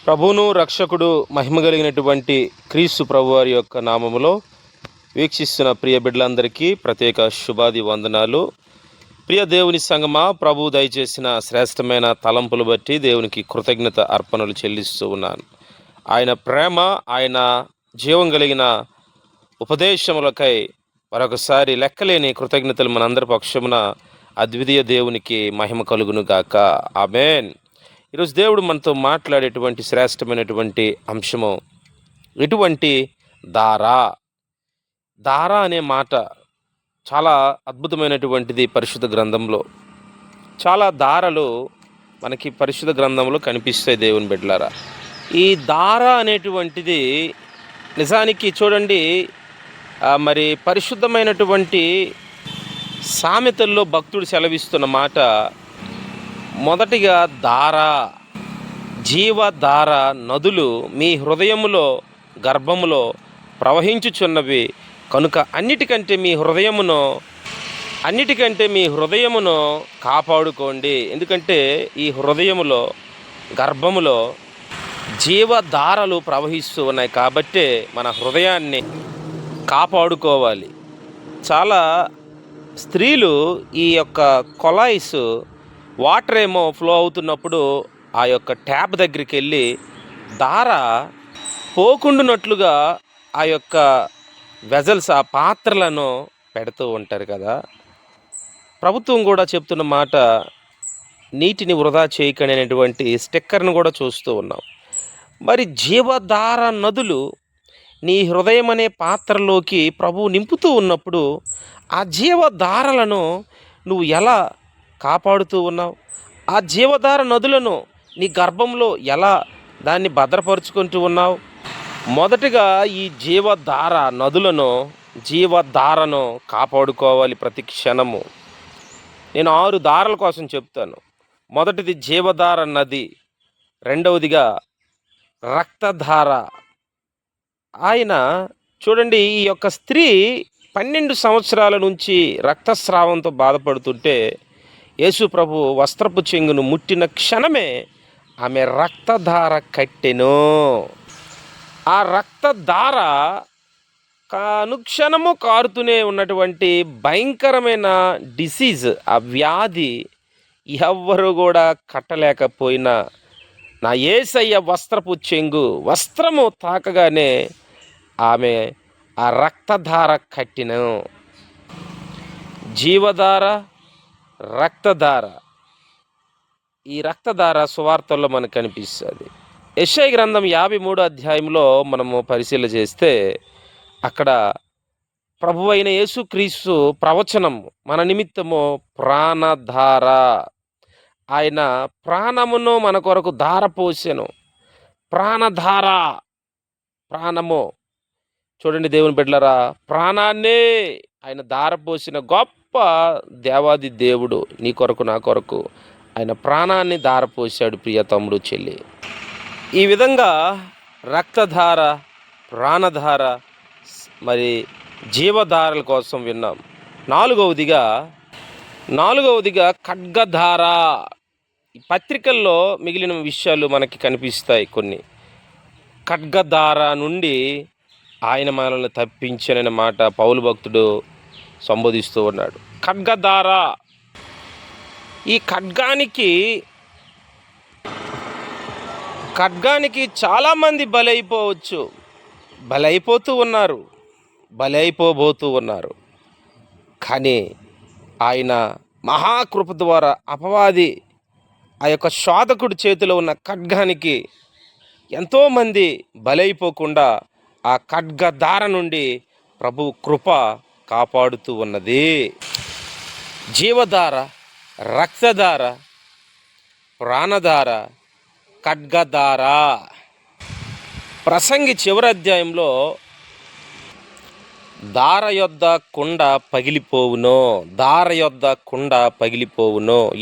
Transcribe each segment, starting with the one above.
ప్రభువును రక్షకుడు మహిమ కలిగినటువంటి క్రీస్తు ప్రభువారి యొక్క నామములో వీక్షిస్తున్న ప్రియ బిడ్డలందరికీ ప్రత్యేక శుభాది వందనాలు. ప్రియ దేవుని సంగమా, ప్రభు దయచేసిన శ్రేష్టమైన తలంపులు బట్టి దేవునికి కృతజ్ఞత అర్పణలు చెల్లిస్తూ ఉన్నాను. ఆయన ప్రేమ, ఆయన జీవం కలిగిన ఉపదేశములకై మరొకసారి లెక్కలేని కృతజ్ఞతలు మనందరి పక్షమున అద్వితీయ దేవునికి మహిమ కలుగును గాక. ఆమేన్. ఈరోజు దేవుడు మనతో మాట్లాడేటువంటి శ్రేష్టమైనటువంటి అంశము ఎటువంటి ధార అనే మాట చాలా అద్భుతమైనటువంటిది. పరిశుద్ధ గ్రంథంలో చాలా ధారలు మనకి పరిశుద్ధ గ్రంథంలో కనిపిస్తాయి. దేవుని బిడ్డలారా, ఈ ధార అనేటువంటిది నిజానికి చూడండి, మరి పరిశుద్ధమైనటువంటి సామెతల్లో భక్తుడు సెలవిస్తున్న మాట, మొదటిగా ధార, జీవధార నదులు మీ హృదయములో గర్భములో ప్రవహించుచున్నవి కనుక అన్నిటికంటే మీ హృదయమును కాపాడుకోండి. ఎందుకంటే ఈ హృదయములో గర్భములో జీవధారలు ప్రవహిస్తూ ఉన్నాయి కాబట్టే మన హృదయాన్ని కాపాడుకోవాలి. చాలా స్త్రీలు ఈ యొక్క కొలాయిస్ వాటర్ ఏమో ఫ్లో అవుతున్నప్పుడు ఆ యొక్క ట్యాప్ దగ్గరికి వెళ్ళి ధార పోకుండునట్లుగా ఆ యొక్క వెజల్స్, ఆ పాత్రలను పెడుతూ ఉంటారు కదా. ప్రభుత్వం కూడా చెప్తున్న మాట, నీటిని వృధా చేయకండి అనేటువంటి స్టిక్కర్ను కూడా చూస్తూ ఉన్నాం. మరి జీవధార నదులు నీ హృదయం అనే పాత్రలోకి ప్రభువు నింపుతూ ఉన్నప్పుడు ఆ జీవధారలను నువ్వు ఎలా కాపాడుతూ ఉన్నావు? ఆ జీవధార నదులను నీ గర్భంలో ఎలా దాన్ని భద్రపరుచుకుంటూ ఉన్నావు? మొదటిగా ఈ జీవధారను కాపాడుకోవాలి ప్రతి క్షణము. నేను 6 ధారల కోసం చెప్తాను. మొదటిది జీవధార నది, రెండవదిగా రక్తధార. ఆయన చూడండి, ఈ యొక్క స్త్రీ 12 సంవత్సరాల నుంచి రక్తస్రావంతో బాధపడుతుంటే యేసు ప్రభు వస్త్రపు చెంగును ముట్టిన క్షణమే ఆమె రక్తధార కట్టెను. ఆ రక్తధార అనుక్షణము కారుతూనే ఉన్నటువంటి భయంకరమైన డిసీజ్, ఆ వ్యాధి ఎవ్వరు కూడా కట్టలేకపోయినా నా యేసయ్య వస్త్రపు చెంగు వస్త్రము తాకగానే ఆమె ఆ రక్తధార కట్టెను. జీవధార, రక్తధార. ఈ రక్తధార సువార్తల్లో మనకు కనిపిస్తుంది. యెషయా గ్రంథం 53 అధ్యాయంలో మనము పరిశీలన చేస్తే అక్కడ ప్రభువైన యేసుక్రీస్తు ప్రవచనం మన నిమిత్తము ప్రాణధార, ఆయన ప్రాణమును మన కొరకు ధార పోసెను. ప్రాణధార, ప్రాణము. చూడండి దేవుని బిడ్డలారా, ప్రాణాన్నే ఆయన ధార పోసిన గొప్ప దేవాది దేవుడు నీ కొరకు నా కొరకు ఆయన ప్రాణాన్ని ధారపోసాడు. ప్రియ తమ్ముడు, చెల్లి, ఈ విధంగా రక్తధార, ప్రాణధార, మరి జీవధారల కోసం విన్నాం. నాలుగవదిగా ఖడ్గధార. ఈ పత్రికల్లో మిగిలిన విషయాలు మనకి కనిపిస్తాయి కొన్ని. ఖడ్గధార నుండి ఆయన మనల్ని తప్పించననే మాట పౌలు భక్తుడు సంబోధిస్తూ ఉన్నాడు. ఖడ్గధార. ఈ ఖడ్గానికి చాలామంది బలైపోబోతూ ఉన్నారు. కానీ ఆయన మహాకృప ద్వారా అపవాది ఆ యొక్క శోధకుడి చేతిలో ఉన్న ఖడ్గానికి ఎంతోమంది బలైపోకుండా ఆ ఖడ్గధార నుండి ప్రభు కృప కాపాడుతూ ఉన్నది. జీవధార, రక్తధార, ప్రాణధార, ఖడ్గధార. ప్రసంగి చివరి అధ్యాయంలో ధార యొద్ద కుండ పగిలిపోవును.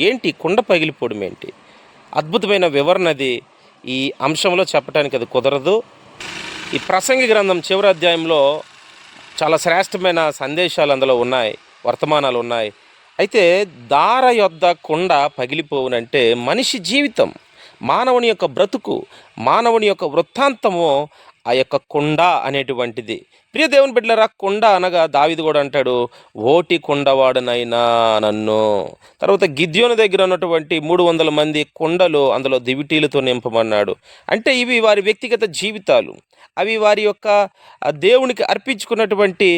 ఏంటి కుండ పగిలిపోవడం ఏంటి? అద్భుతమైన వివరణది. ఈ అంశంలో చెప్పడానికి అది కుదరదు. ఈ ప్రసంగి గ్రంథం చివరి అధ్యాయంలో చాలా శ్రేష్టమైన సందేశాలు అందులో ఉన్నాయి, వర్తమానాలు ఉన్నాయి. అయితే ధార యొద్ద కుండ పగిలిపోవునంటే మనిషి జీవితం, మానవుని యొక్క బ్రతుకు, మానవుని యొక్క వృత్తాంతము ఆ యొక్క కుండ అనేటువంటిది. ప్రియ దేవుని బిడ్డలారా, కుండ అనగా దావీదు కూడా అంటాడు, ఓటి కుండవాడనైనా నన్ను. తర్వాత గిద్యోను దగ్గర ఉన్నటువంటి 300 మంది కుండలు అందులో దివిటీలతో నింపమన్నాడు. అంటే ఇవి వారి వ్యక్తిగత జీవితాలు, అవి వారి యొక్క దేవునికి అర్పించుకున్నటువంటి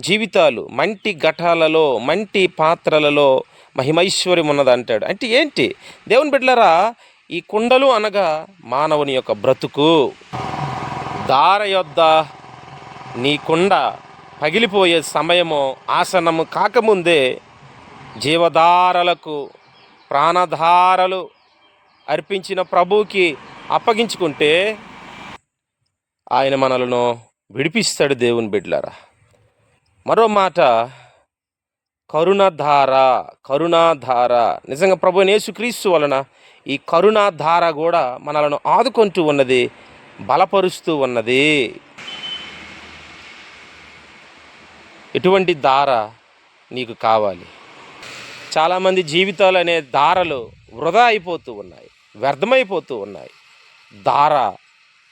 జీవితాలు. మంటి ఘటాలలో, మంటి పాత్రలలో మహిమైశ్వర్యం ఉన్నది అంటాడు. అంటే ఏంటి దేవుని బిడ్డలారా, ఈ కుండలు అనగా మానవుని యొక్క బ్రతుకు. దార యొద్ద నీ కుండ పగిలిపోయే సమయము ఆసనము కాకముందే జీవధారలకు ప్రాణధారలు అర్పించిన ప్రభువుకి అప్పగించుకుంటే ఆయన మనలను విడిపిస్తాడు. దేవుని బిడ్డలారా, మరో మాట కరుణధార. కరుణాధార నిజంగా ప్రభు యేసుక్రీస్తు వలన ఈ కరుణాధార కూడా మనలను ఆదుకుంటూ ఉన్నది, బలపరుస్తూ ఉన్నది. ఎటువంటి దార నీకు కావాలి? చాలామంది జీవితాలు అనే దారలు వృధా అయిపోతూ ఉన్నాయి, వ్యర్థమైపోతూ ఉన్నాయి. దార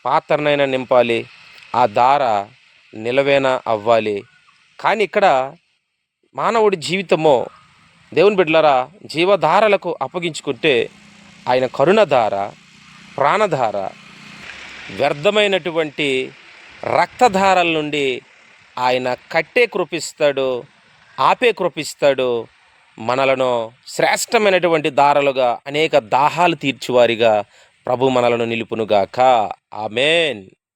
పాత్రనైనా నింపాలి, ఆ దార నిలవేనా అవ్వాలి. కానీ ఇక్కడ మానవుడి జీవితము దేవుని బిడ్డలారా జీవధారలకు అప్పగించుకుంటే ఆయన కరుణధార, ప్రాణధార, వ్యర్థమైనటువంటి రక్తధారల నుండి ఆయన కట్టే కృపిస్తాడు, ఆపే కృపిస్తాడు. మనలను శ్రేష్టమైనటువంటి దారలుగా, అనేక దాహాలు తీర్చువారిగా ప్రభు మనలను నిలుపునుగాక. ఆమేన్.